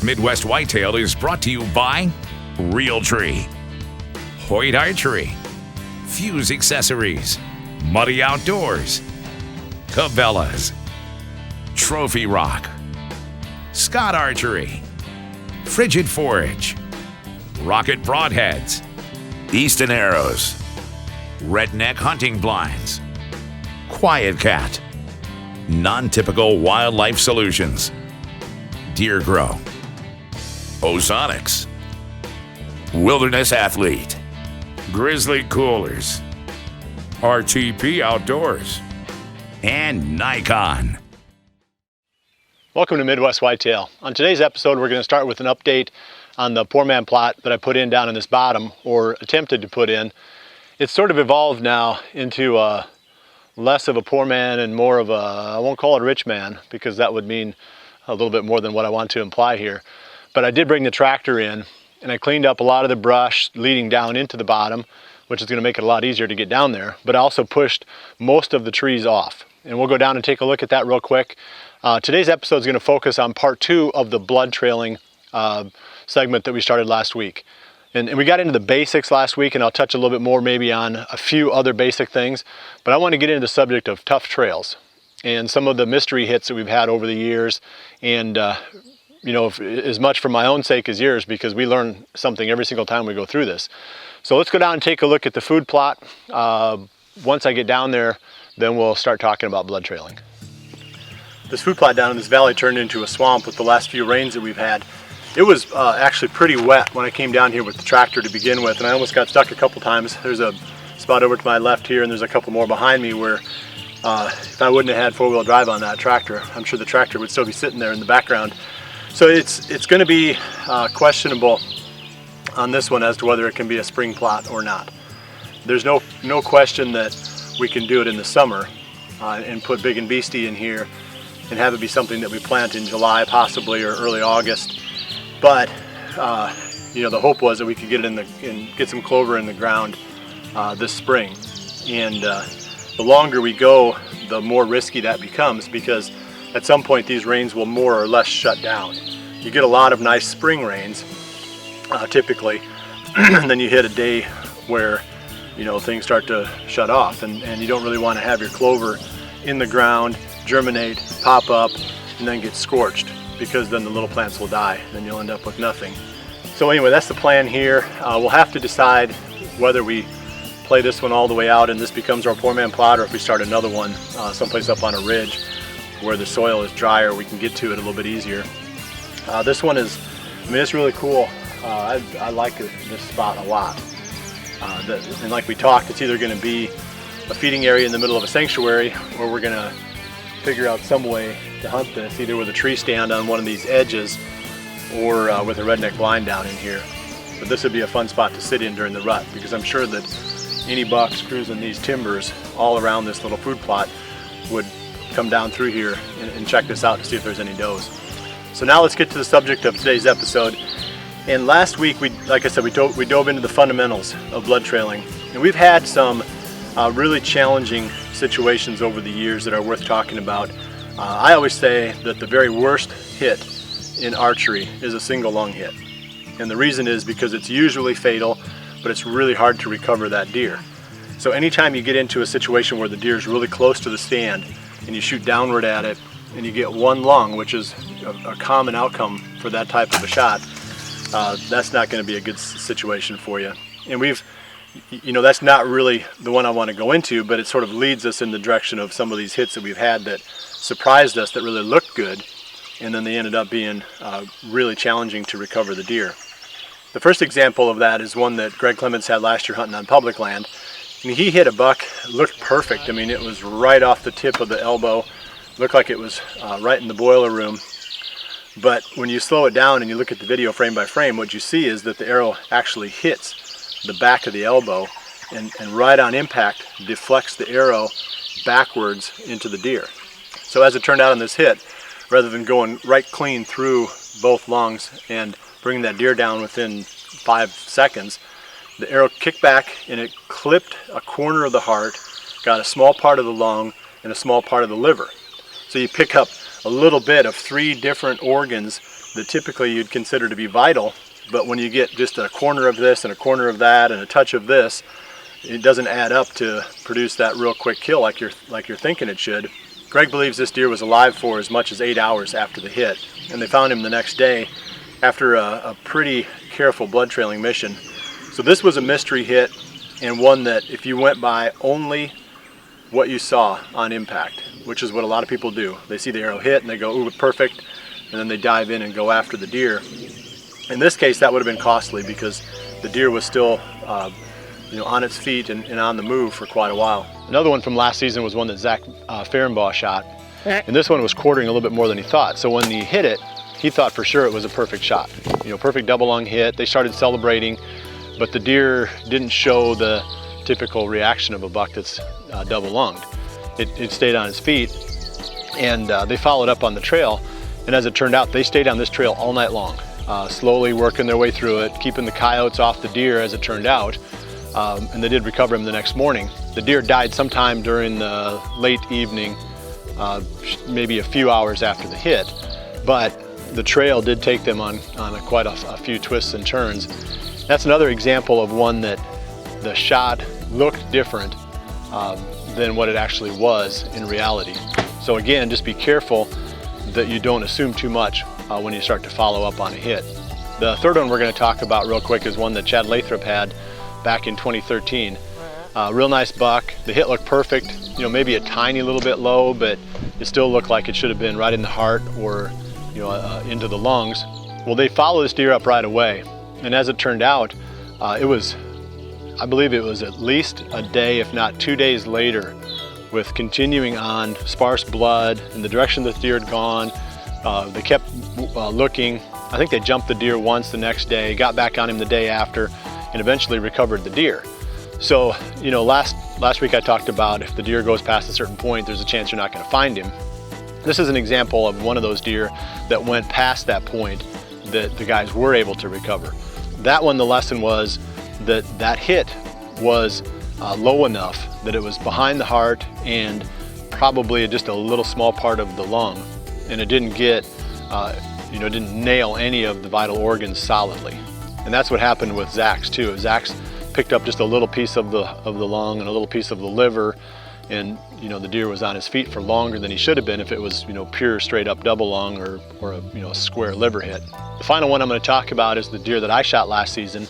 Midwest Whitetail is brought to you by Realtree, Hoyt Archery, Fuse Accessories, Muddy Outdoors, Cabela's, Trophy Rock, Scott Archery, Frigid Forage, Rocket Broadheads, Easton Arrows, Redneck Hunting Blinds, Quiet Cat, Non-Typical Wildlife Solutions, Deergro, Ozonics, Wilderness Athlete, Grizzly Coolers, RTP Outdoors, and Nikon. Welcome to Midwest Whitetail. On today's episode, we're going to start with an update on the poor man plot that I put in down in this bottom, or attempted to put in. It's sort of evolved now into less of a poor man and more of a, I won't call it a rich man, because that would mean a little bit more than what I want to imply here. But I did bring the tractor in, and I cleaned up a lot of the brush leading down into the bottom, which is going to make it a lot easier to get down there. But I also pushed most of the trees off. And we'll go down and take a look at that real quick. Today's episode is going to focus on part 2 of the blood trailing segment that we started last week. And we got into the basics last week, and I'll touch a little bit more maybe on a few other basic things. But I want to get into the subject of tough trails and some of the mystery hits that we've had over the years. And you know, as much for my own sake as yours, because we learn something every single time we go through this. So let's go down and take a look at the food plot. Once I get down there, then we'll start talking about blood trailing. This food plot down in this valley turned into a swamp with the last few rains that we've had. It was actually pretty wet when I came down here with the tractor to begin with, and I almost got stuck a couple times. There's a spot over to my left here, and there's a couple more behind me where if I wouldn't have had four-wheel drive on that tractor, I'm sure the tractor would still be sitting there in the background. So it's going to be questionable on this one as to whether it can be a spring plot or not. There's no question that we can do it in the summer and put Big and Beastie in here and have it be something that we plant in July possibly, or early August. But you know, the hope was that we could get it and get some clover in the ground this spring. And the longer we go, the more risky that becomes, because at some point these rains will more or less shut down. You get a lot of nice spring rains typically, and then you hit a day where, you know, things start to shut off, and you don't really want to have your clover in the ground, germinate, pop up, and then get scorched, because then the little plants will die, and then you'll end up with nothing. So anyway, that's the plan here. We'll have to decide whether we play this one all the way out and this becomes our poor man plot, or if we start another one someplace up on a ridge where the soil is drier, we can get to it a little bit easier. This one is, I mean, it's really cool. I like this spot a lot. And like we talked, it's either going to be a feeding area in the middle of a sanctuary, or we're going to figure out some way to hunt this, either with a tree stand on one of these edges or with a redneck blind down in here. But this would be a fun spot to sit in during the rut, because I'm sure that any bucks cruising these timbers all around this little food plot would come down through here and check this out to see if there's any does. So now let's get to the subject of today's episode. And last week, like I said, we dove into the fundamentals of blood trailing. And we've had some really challenging situations over the years that are worth talking about. I always say that the very worst hit in archery is a single lung hit. And the reason is because it's usually fatal, but it's really hard to recover that deer. So anytime you get into a situation where the deer is really close to the stand and you shoot downward at it and you get one lung, which is a common outcome for that type of a shot, that's not going to be a good situation for you. And you know, that's not really the one I want to go into, but it sort of leads us in the direction of some of these hits that we've had that surprised us, that really looked good, and then they ended up being really challenging to recover the deer. The first example of that is one that Greg Clements had last year hunting on public land. I mean, he hit a buck, looked perfect. I mean, it was right off the tip of the elbow, looked like it was right in the boiler room. But when you slow it down and you look at the video frame by frame, what you see is that the arrow actually hits the back of the elbow and right on impact deflects the arrow backwards into the deer. So as it turned out on this hit, rather than going right clean through both lungs and bringing that deer down within 5 seconds, the arrow kicked back and it clipped a corner of the heart, got a small part of the lung and a small part of the liver. So you pick up a little bit of 3 different organs that typically you'd consider to be vital, but when you get just a corner of this and a corner of that and a touch of this, it doesn't add up to produce that real quick kill like you're thinking it should. Greg believes this deer was alive for as much as 8 hours after the hit, and they found him the next day after a pretty careful blood trailing mission. So this was a mystery hit, and one that if you went by only what you saw on impact, which is what a lot of people do. They see the arrow hit and they go, ooh, perfect, and then they dive in and go after the deer. In this case, that would have been costly because the deer was still on its feet and on the move for quite a while. Another one from last season was one that Zach Fehrenbaugh shot, and this one was quartering a little bit more than he thought. So when he hit it, he thought for sure it was a perfect shot. Perfect double lung hit. They started celebrating, but the deer didn't show the typical reaction of a buck that's double lunged. It stayed on its feet, and they followed up on the trail, and as it turned out, they stayed on this trail all night long, slowly working their way through it, keeping the coyotes off the deer as it turned out, and they did recover him the next morning. The deer died sometime during the late evening, maybe a few hours after the hit, but the trail did take them on quite a few twists and turns. That's another example of one that the shot looked different than what it actually was in reality. So again, just be careful that you don't assume too much when you start to follow up on a hit. The third one we're going to talk about real quick is one that Chad Lathrop had back in 2013. Real nice buck. The hit looked perfect, maybe a tiny little bit low, but it still looked like it should have been right in the heart or into the lungs. Well, they followed this deer up right away, and as it turned out, I believe it was at least a day, if not 2 days later, with continuing on sparse blood in the direction the deer had gone. They kept looking. I think they jumped the deer once the next day, got back on him the day after, and eventually recovered the deer. So, last week I talked about if the deer goes past a certain point, there's a chance you're not going to find him. This is an example of one of those deer that went past that point that the guys were able to recover. That one, the lesson was that hit was low enough that it was behind the heart and probably just a little small part of the lung, and it didn't get, didn't nail any of the vital organs solidly. And that's what happened with Zach's too. Zach's picked up just a little piece of the lung and a little piece of the liver, and the deer was on his feet for longer than he should have been if it was pure straight up double lung or a square liver hit. The final one I'm going to talk about is the deer that I shot last season,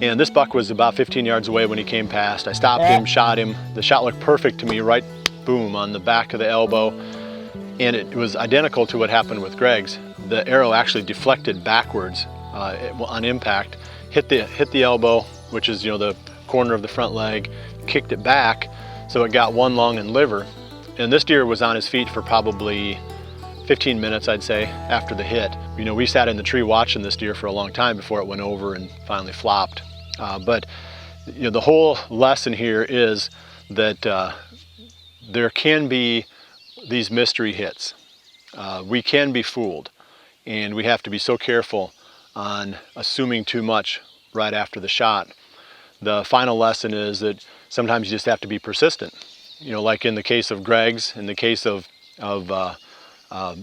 and this buck was about 15 yards away when he came past. I stopped him, shot him. The shot looked perfect to me, right boom on the back of the elbow, and it was identical to what happened with Greg's. The arrow actually deflected backwards on impact, hit the elbow, which is the corner of the front leg, kicked it back, so it got one lung and liver. And this deer was on his feet for probably 15 minutes, I'd say, after the hit. We sat in the tree watching this deer for a long time before it went over and finally flopped. But the whole lesson here is that there can be these mystery hits. We can be fooled, and we have to be so careful on assuming too much right after the shot. The final lesson is that sometimes you just have to be persistent. Like in the case of Greg's, in the case of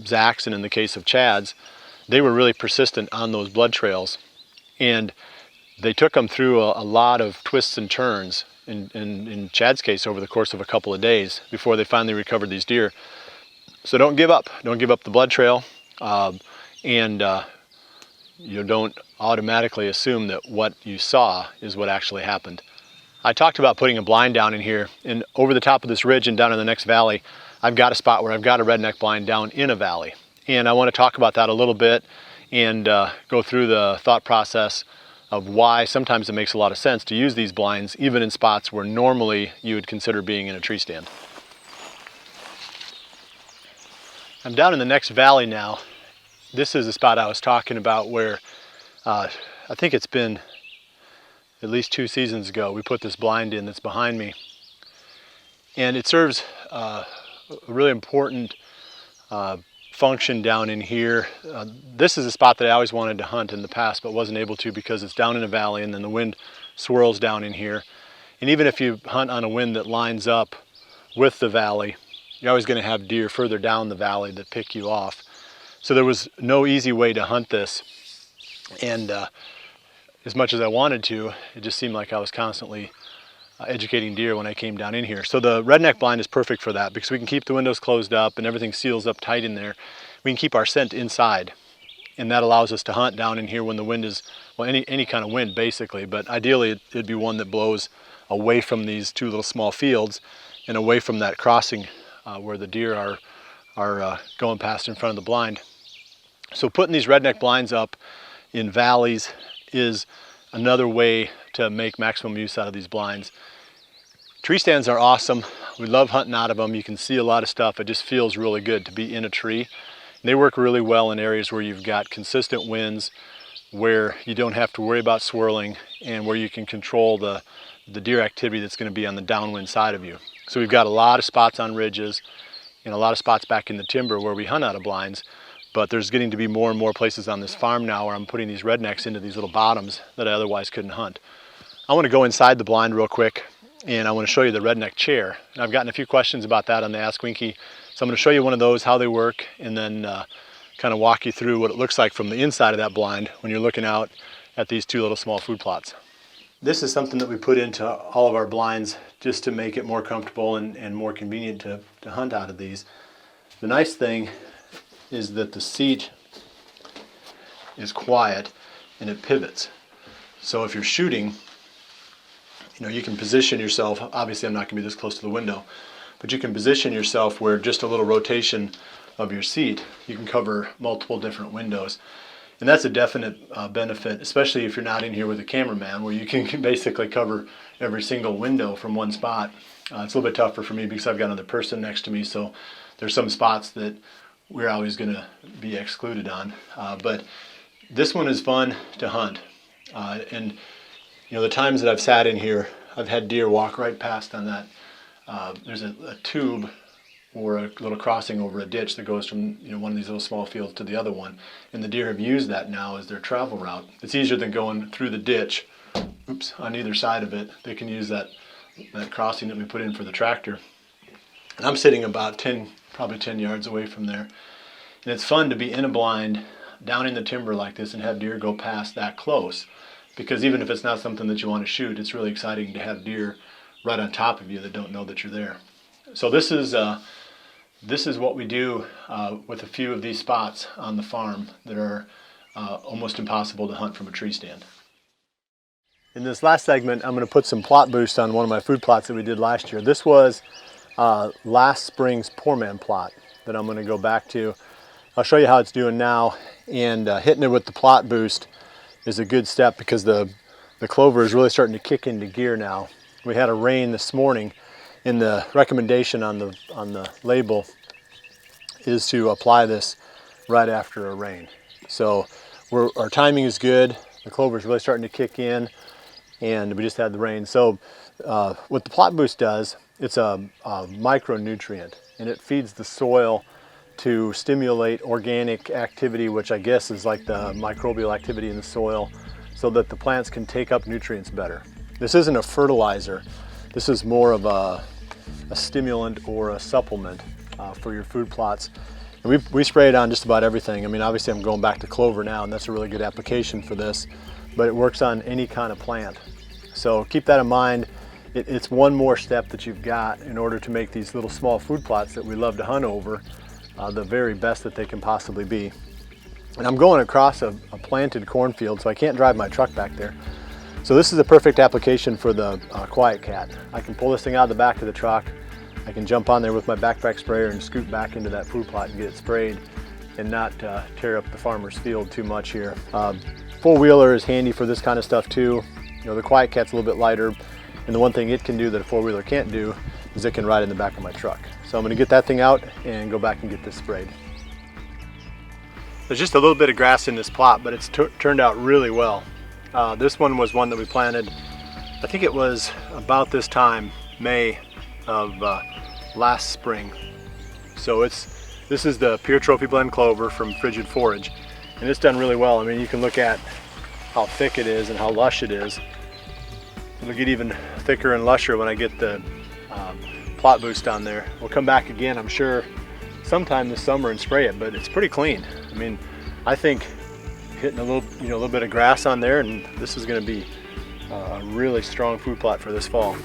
Zach's, and in the case of Chad's, they were really persistent on those blood trails, and they took them through a lot of twists and turns, in Chad's case over the course of a couple of days before they finally recovered these deer. So don't give up. Don't give up the blood trail, and you don't automatically assume that what you saw is what actually happened. I talked about putting a blind down in here, and over the top of this ridge and down in the next valley, I've got a spot where I've got a redneck blind down in a valley. And I want to talk about that a little bit and go through the thought process of why sometimes it makes a lot of sense to use these blinds even in spots where normally you would consider being in a tree stand. I'm down in the next valley now. This is the spot I was talking about where I think it's been at least 2 seasons ago we put this blind in that's behind me. And it serves a really important function down in here. This is a spot that I always wanted to hunt in the past but wasn't able to because it's down in a valley and then the wind swirls down in here. And even if you hunt on a wind that lines up with the valley, you're always going to have deer further down the valley that pick you off. So there was no easy way to hunt this. And as much as I wanted to, it just seemed like I was constantly educating deer when I came down in here. So the redneck blind is perfect for that because we can keep the windows closed up and everything seals up tight in there. We can keep our scent inside, and that allows us to hunt down in here when the wind is, well, any kind of wind basically, but ideally it'd be one that blows away from these two little small fields and away from that crossing where the deer are going past in front of the blind. So putting these redneck blinds up in valleys is another way to make maximum use out of these blinds. Tree stands are awesome. We love hunting out of them. You can see a lot of stuff. It just feels really good to be in a tree. And they work really well in areas where you've got consistent winds, where you don't have to worry about swirling, and where you can control the deer activity that's going to be on the downwind side of you. So we've got a lot of spots on ridges and a lot of spots back in the timber where we hunt out of blinds, but there's getting to be more and more places on this farm now where I'm putting these rednecks into these little bottoms that I otherwise couldn't hunt. I want to go inside the blind real quick, and I want to show you the redneck chair. And I've gotten a few questions about that on the Ask Winky, so I'm going to show you one of those, how they work, and then kind of walk you through what it looks like from the inside of that blind when you're looking out at these two little small food plots. This is something that we put into all of our blinds just to make it more comfortable and more convenient to hunt out of these. The nice thing is that the seat is quiet and it pivots. So if you're shooting, you can position yourself. Obviously I'm not going to be this close to the window, but you can position yourself where just a little rotation of your seat, you can cover multiple different windows. And that's a definite benefit, especially if you're not in here with a cameraman, where you can basically cover every single window from one spot. It's a little bit tougher for me because I've got another person next to me, so there's some spots that we're always going to be excluded on. But this one is fun to hunt. And the times that I've sat in here, I've had deer walk right past on that. There's a tube or a little crossing over a ditch that goes from one of these little small fields to the other one, and the deer have used that now as their travel route. It's easier than going through the ditch. On either side of it, they can use that crossing that we put in for the tractor. And I'm sitting about probably 10 yards away from there, and it's fun to be in a blind down in the timber like this and have deer go past that close, because even if it's not something that you want to shoot, it's really exciting to have deer right on top of you that don't know that you're there. So this is what we do with a few of these spots on the farm that are almost impossible to hunt from a tree stand. In this last segment, I'm going to put some PlotBoost on one of my food plots that we did last year. This was last spring's Poor Man plot that I'm going to go back to. I'll show you how it's doing now, and hitting it with the PlotBoost is a good step because the clover is really starting to kick into gear now. We had a rain this morning. In the recommendation on the label is to apply this right after a rain. So our timing is good. The clover is really starting to kick in, and we just had the rain. So what the PlotBoost does, it's a micronutrient, and it feeds the soil to stimulate organic activity, which I guess is like the microbial activity in the soil, so that the plants can take up nutrients better. This isn't a fertilizer. This is more of a stimulant or a supplement for your food plots. And we spray it on just about everything. I mean, obviously I'm going back to clover now, and that's a really good application for this, but it works on any kind of plant. So keep that in mind. It's one more step that you've got in order to make these little small food plots that we love to hunt over the very best that they can possibly be. And I'm going across a planted cornfield, so I can't drive my truck back there. So this is a perfect application for the Quiet Cat. I can pull this thing out of the back of the truck. I can jump on there with my backpack sprayer and scoot back into that food plot and get it sprayed and not tear up the farmer's field too much here. Four-wheeler is handy for this kind of stuff too. The Quiet Cat's a little bit lighter, and the one thing it can do that a four-wheeler can't do is it can ride in the back of my truck. So I'm going to get that thing out and go back and get this sprayed. There's just a little bit of grass in this plot, but it's turned out really well. This one was one that we planted, I think it was about this time, May of last spring. So this is the Pure Trophy Blend Clover from Frigid Forage, and it's done really well. I mean, you can look at how thick it is and how lush it is. It'll get even thicker and lusher when I get the PlotBoost on there. We'll come back again, I'm sure, sometime this summer and spray it, but it's pretty clean. I mean, I think hitting a little bit of grass on there, and this is going to be a really strong food plot for this fall.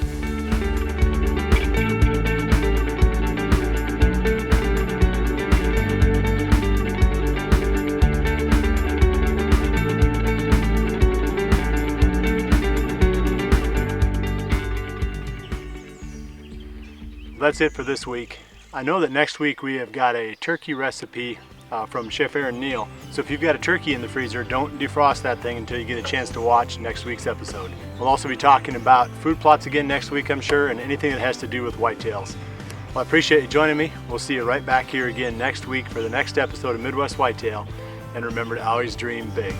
That's it for this week. I know that next week we have got a turkey recipe from Chef Aaron Neal. So if you've got a turkey in the freezer, don't defrost that thing until you get a chance to watch next week's episode. We'll also be talking about food plots again next week, I'm sure, and anything that has to do with whitetails. Well, I appreciate you joining me. We'll see you right back here again next week for the next episode of Midwest Whitetail. And remember to always dream big.